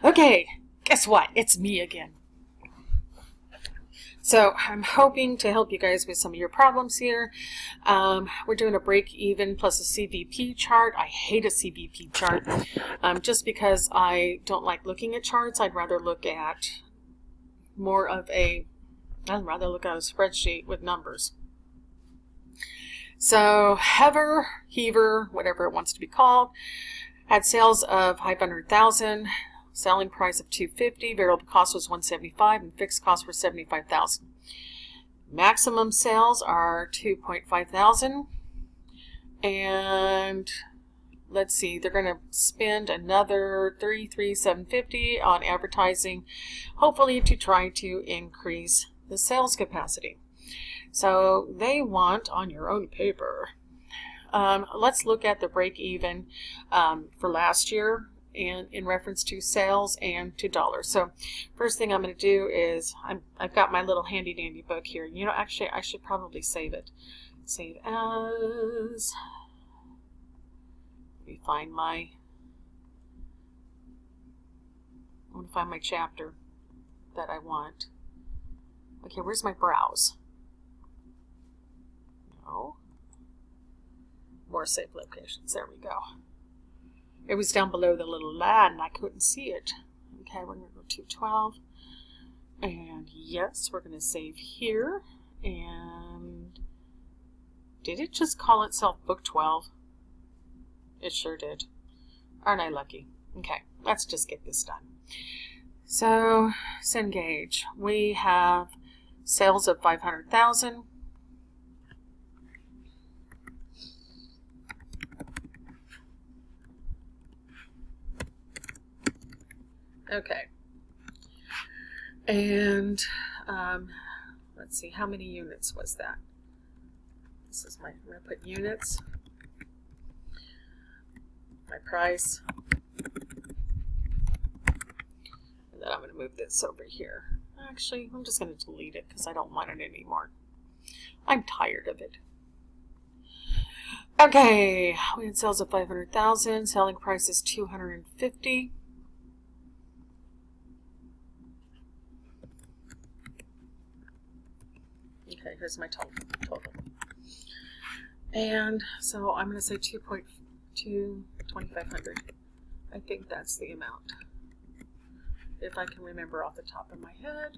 Okay, guess what? It's me again. So I'm hoping to help you guys with some of your problems here. We're doing a break even plus a CVP chart. I hate a CVP chart just because I don't like looking at charts. I'd rather look at a spreadsheet with numbers. So Hever, whatever it wants to be called, had sales of 500,000. Selling price of 250, variable cost was 175, and fixed costs were 75,000. Maximum sales are 2.5 thousand, and let's see, they're going to spend another 33,750 on advertising, hopefully to try to increase the sales capacity. So they want, on your own paper, let's look at the break even for last year, and in reference to sales and to dollars. So first thing I'm going to do is I've got my little handy dandy book here. You know, actually I should probably save it. Save as. Let me find I want to find my chapter that I want. Okay, where's my browse? No. More saved locations. There we go. It was down below the little line and I couldn't see it. Okay, we're going to go to 12. And yes, we're going to save here. And did it just call itself Book 12? It sure did. Aren't I lucky? Okay, let's just get this done. So, Cengage. We have sales of 500,000. Okay, and let's see, how many units was that? This is I'm going to put units, my price, and then I'm going to move this over here. Actually, I'm just going to delete it because I don't want it anymore. I'm tired of it. Okay, we had sales of 500,000, selling price is 250. Okay, here's my total. And so I'm going to say 2,500. I think that's the amount. If I can remember off the top of my head.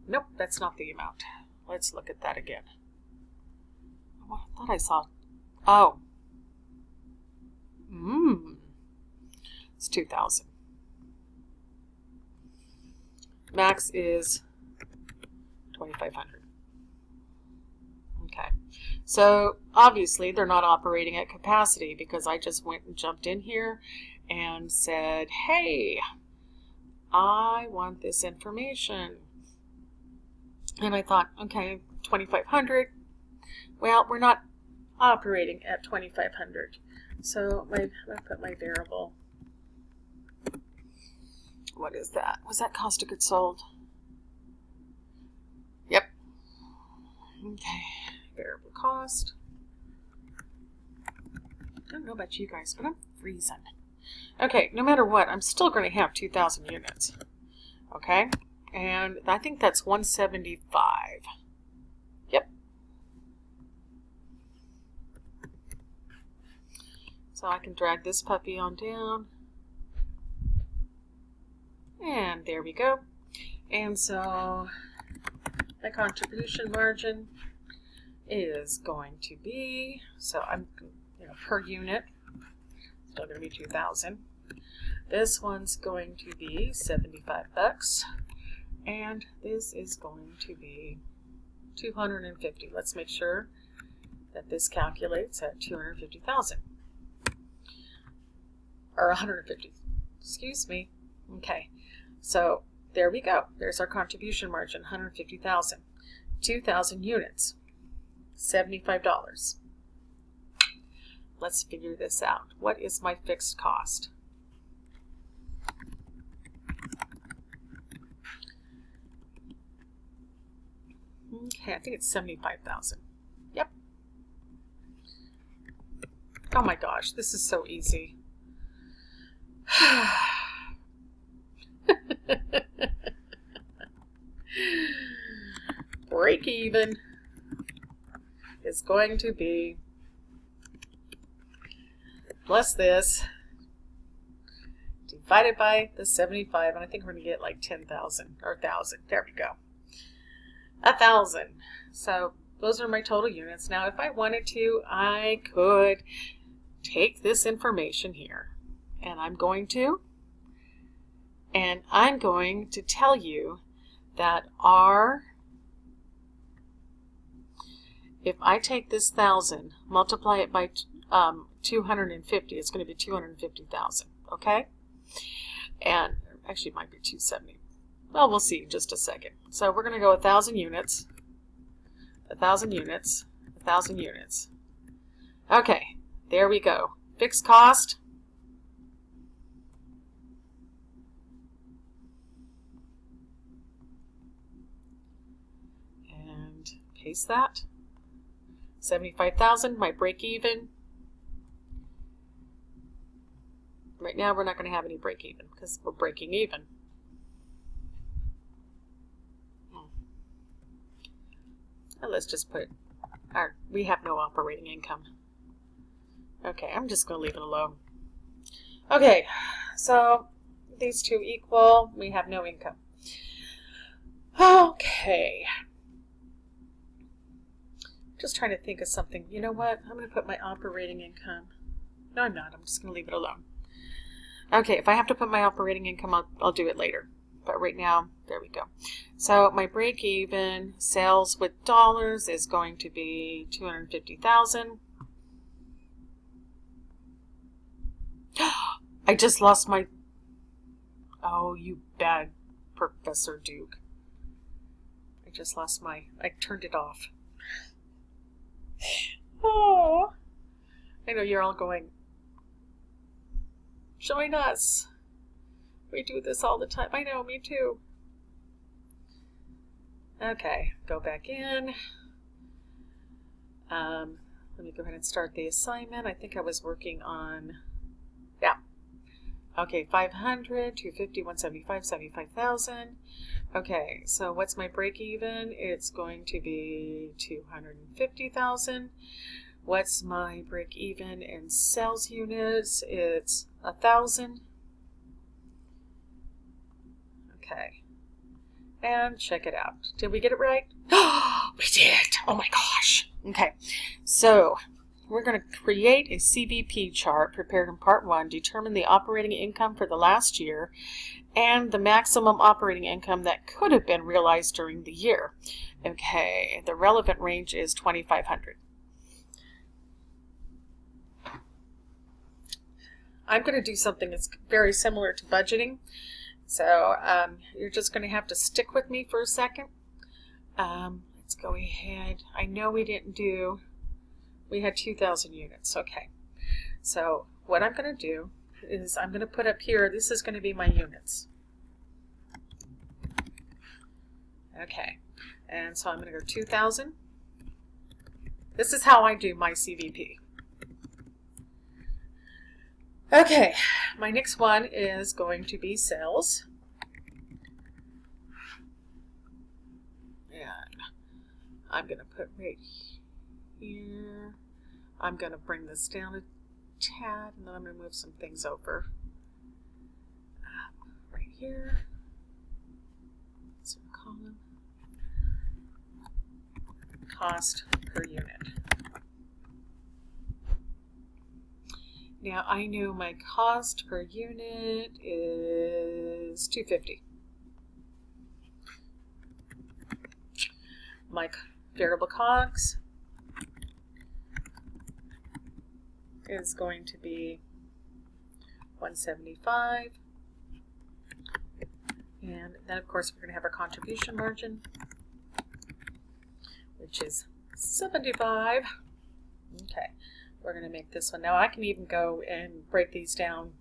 Nope, that's not the amount. Let's look at that again. I thought I saw. Oh. It's 2,000. Max is 2,500. Okay, so obviously they're not operating at capacity because I just went and jumped in here and said, hey, I want this information. And I thought, okay, 2,500. Well, we're not operating at 2,500. So I'm going to put my variable. What is that? Was that cost of goods sold? Yep. Okay, variable cost. I don't know about you guys, but I'm freezing. Okay, no matter what, I'm still going to have 2,000 units. Okay, and I think that's 175. Yep. So I can drag this puppy on down. And there we go. And so my contribution margin is going to be, so I'm, per unit, still going to be 2,000. This one's going to be 75 bucks, and this is going to be 250. Let's make sure that this calculates at 250,000, or 150. Excuse me. Okay, so there we go. There's our contribution margin, 150,000. 2,000 units, $75. Let's figure this out. What is my fixed cost? Okay, I think it's 75,000. Yep. Oh my gosh, this is so easy. break even is going to be plus this divided by the 75, and I think we're going to get like 10,000 or 1,000. There we go. 1,000. So those are my total units. Now, if I wanted to, I could take this information here, and I'm going to tell you that if I take this 1,000, multiply it by 250, it's going to be 250,000, okay? And actually it might be 270. Well, we'll see in just a second. So we're going to go 1,000 units, 1,000 units, 1,000 units. Okay, there we go. Fixed cost. And paste that. 75,000, my break even. Right now we're not going to have any break even because we're breaking even. And let's just put we have no operating income. Okay, I'm just going to leave it alone. Okay, so these two equal, we have no income. Okay. Just trying to think of something. You know what? I'm going to put my operating income. No, I'm not. I'm just going to leave it alone. Okay, if I have to put my operating income, I'll do it later. But right now, there we go. So my break even sales with dollars is going to be 250,000. I just lost my... Oh, you bad Professor Duke. I just lost my... I turned it off. Oh, I know you're all going, join us. We do this all the time. I know, me too. Okay, go back in. Let me go ahead and start the assignment. I think I was working on, yeah. Okay, 500, 250, 175, 75,000. Okay, so what's my break even? It's going to be 250,000. What's my break even in sales units? It's 1,000. Okay, and check it out. Did we get it right? We did! Oh my gosh! Okay, so we're going to create a CVP chart prepared in part 1, determine the operating income for the last year, and the maximum operating income that could have been realized during the year. Okay, the relevant range is 2,500. I'm going to do something that's very similar to budgeting. So you're just going to have to stick with me for a second. Let's go ahead. I know we had 2,000 units. Okay. So what I'm going to do is I'm going to put up here, this is going to be my units. Okay. And so I'm going to go 2,000. This is how I do my CVP. Okay, my next one is going to be sales. And I'm going to put right here. I'm going to bring this down a tad, and then I'm going to move some things over. Right here. So column. Cost per unit. Now I know my cost per unit is 250. My variable COGS is going to be 175. And then of course we're going to have our contribution margin, which is 75. Okay. We're going to make this one. Now I can even go and break these down,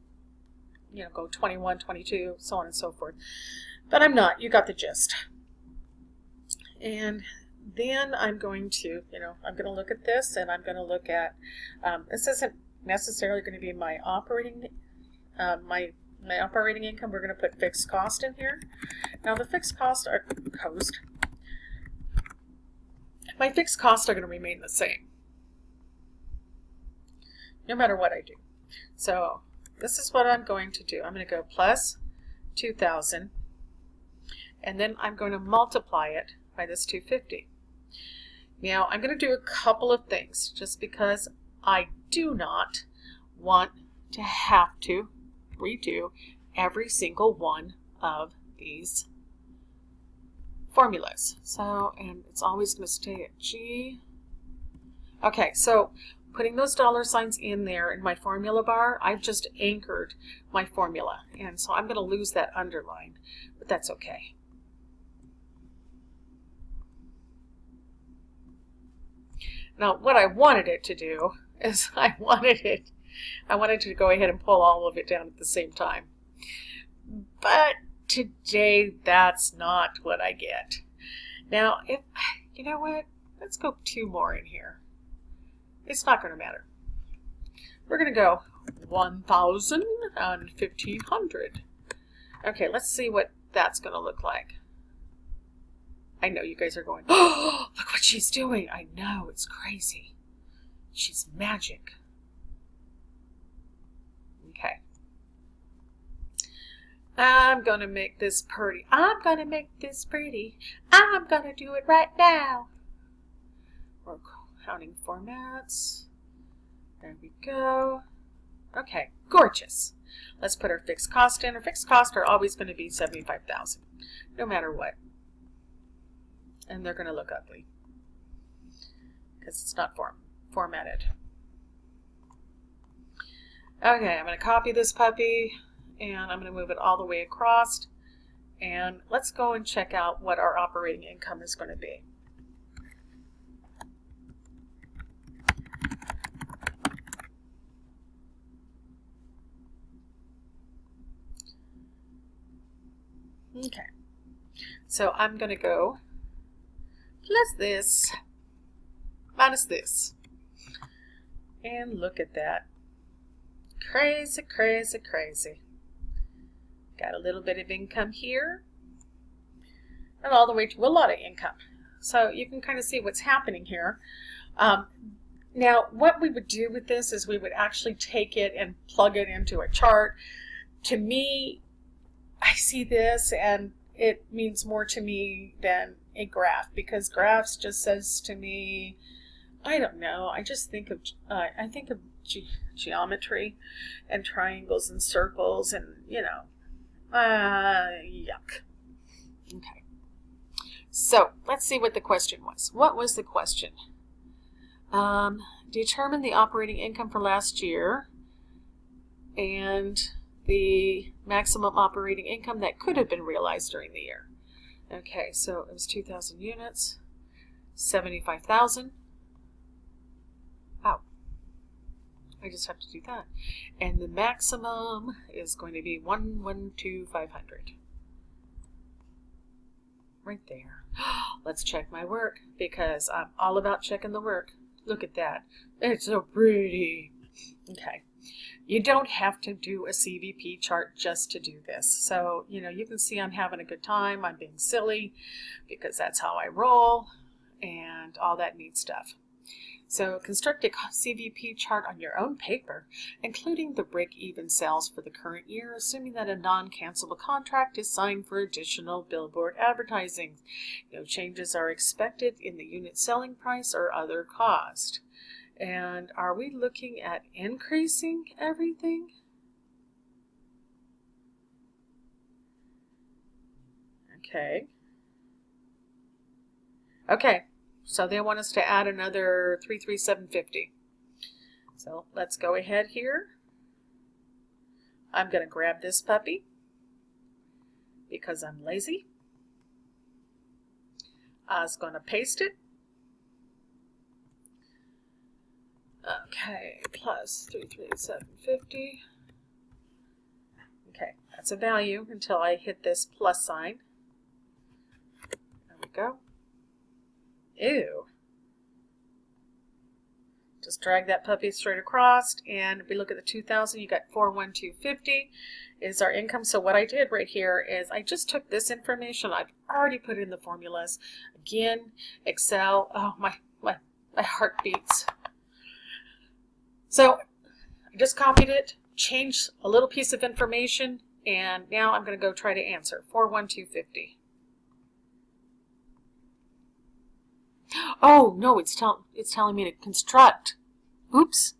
you know, go 21, 22, so on and so forth. But I'm not. You got the gist. And then I'm going to, I'm going to look at this, and I'm going to look at, this isn't necessarily going to be my operating, my operating income. We're going to put fixed cost in here. Now the fixed cost are My fixed costs are going to remain the same, no matter what I do. So this is what I'm going to do. I'm going to go plus 2,000, and then I'm going to multiply it by this 250. Now I'm going to do a couple of things, just because I do not want to have to redo every single one of these formulas. So, and it's always going to stay at G. Okay, so putting those dollar signs in there in my formula bar, I've just anchored my formula, and so I'm going to lose that underline, but that's okay. Now, what I wanted it to do is I wanted to go ahead and pull all of it down at the same time. But today, that's not what I get. Now, if you know what, let's go 2 more in here. It's not going to matter. We're going to go 1,000 and 1,500. Okay, let's see what that's going to look like. I know you guys are going, oh, look what she's doing. I know, it's crazy. She's magic. Okay. I'm going to make this pretty. I'm going to make this pretty. I'm going to do it right now. We're counting formats. There we go. Okay, gorgeous. Let's put our fixed cost in. Our fixed costs are always going to be 75,000, no matter what. And they're going to look ugly because it's not formatted. Okay, I'm going to copy this puppy and I'm going to move it all the way across, and let's go and check out what our operating income is going to be. Okay, so I'm going to go plus this, minus this. And look at that. Crazy, crazy, crazy. Got a little bit of income here, and all the way to a lot of income. So you can kind of see what's happening here. Now, what we would do with this is we would actually take it and plug it into a chart. To me, I see this and it means more to me than a graph, because graphs just says to me, I don't know, I just think of geometry and triangles and circles and, you know, yuck. Okay. So let's see what the question was. What was the question? Determine the operating income for last year and the maximum operating income that could have been realized during the year. Okay, so it was 2,000 units, 75,000. Oh, I just have to do that. And the maximum is going to be 112,500. Right there. Let's check my work, because I'm all about checking the work. Look at that. It's so pretty. Okay. You don't have to do a CVP chart just to do this. So, you know, you can see I'm having a good time. I'm being silly because that's how I roll and all that neat stuff. So construct a CVP chart on your own paper, including the break-even sales for the current year, assuming that a non-cancelable contract is signed for additional billboard advertising. No changes are expected in the unit selling price or other cost. And are we looking at increasing everything? Okay. Okay, so they want us to add another 33750. So let's go ahead here. I'm going to grab this puppy because I'm lazy. I was going to paste it. Okay, plus 33750. Okay, that's a value until I hit this plus sign. There we go. Ew. Just drag that puppy straight across, and if we look at the 2,000, you got 41250 is our income. So what I did right here is I just took this information. I've already put in the formulas. Again, Excel. Oh, my heart beats. So I just copied it, changed a little piece of information, and now I'm going to go try to answer 41250. Oh, no, it's telling me to construct. Oops.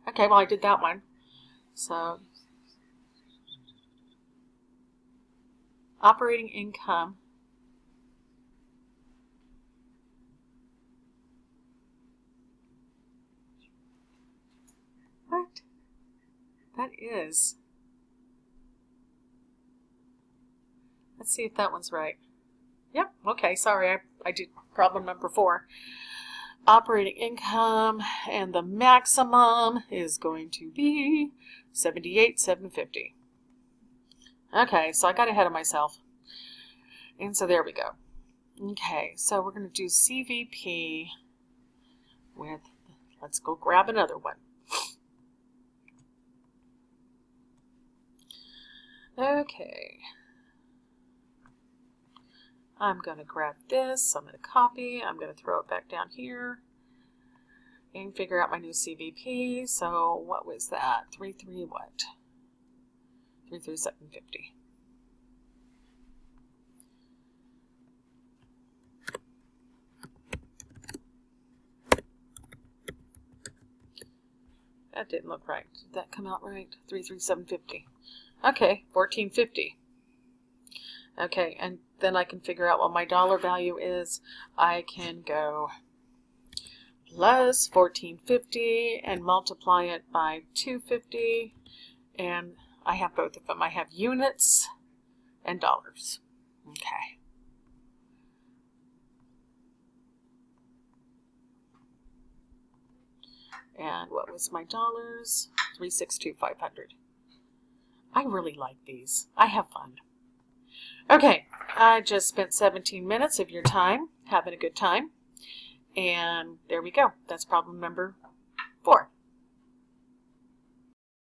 Okay, well, I did that one. So, operating income. What? That is. Let's see if that one's right. Yep, okay, sorry, I did problem number 4. Operating income, and the maximum is going to be 78,750. Okay, so I got ahead of myself. And so there we go. Okay, so we're going to do CVP with, let's go grab another one. Okay. I'm going to grab this, I'm going to copy, I'm going to throw it back down here and figure out my new CVP. So what was that? 33 what? 33750. That didn't look right. Did that come out right? 33750. Okay, 1450. Okay, and then I can figure out what my dollar value is. I can go plus 1450 and multiply it by 250, and I have both of them. I have units and dollars. Okay. And what was my dollars? 362,500. I really like these. I have fun. Okay, I just spent 17 minutes of your time having a good time. And there we go. That's problem number 4.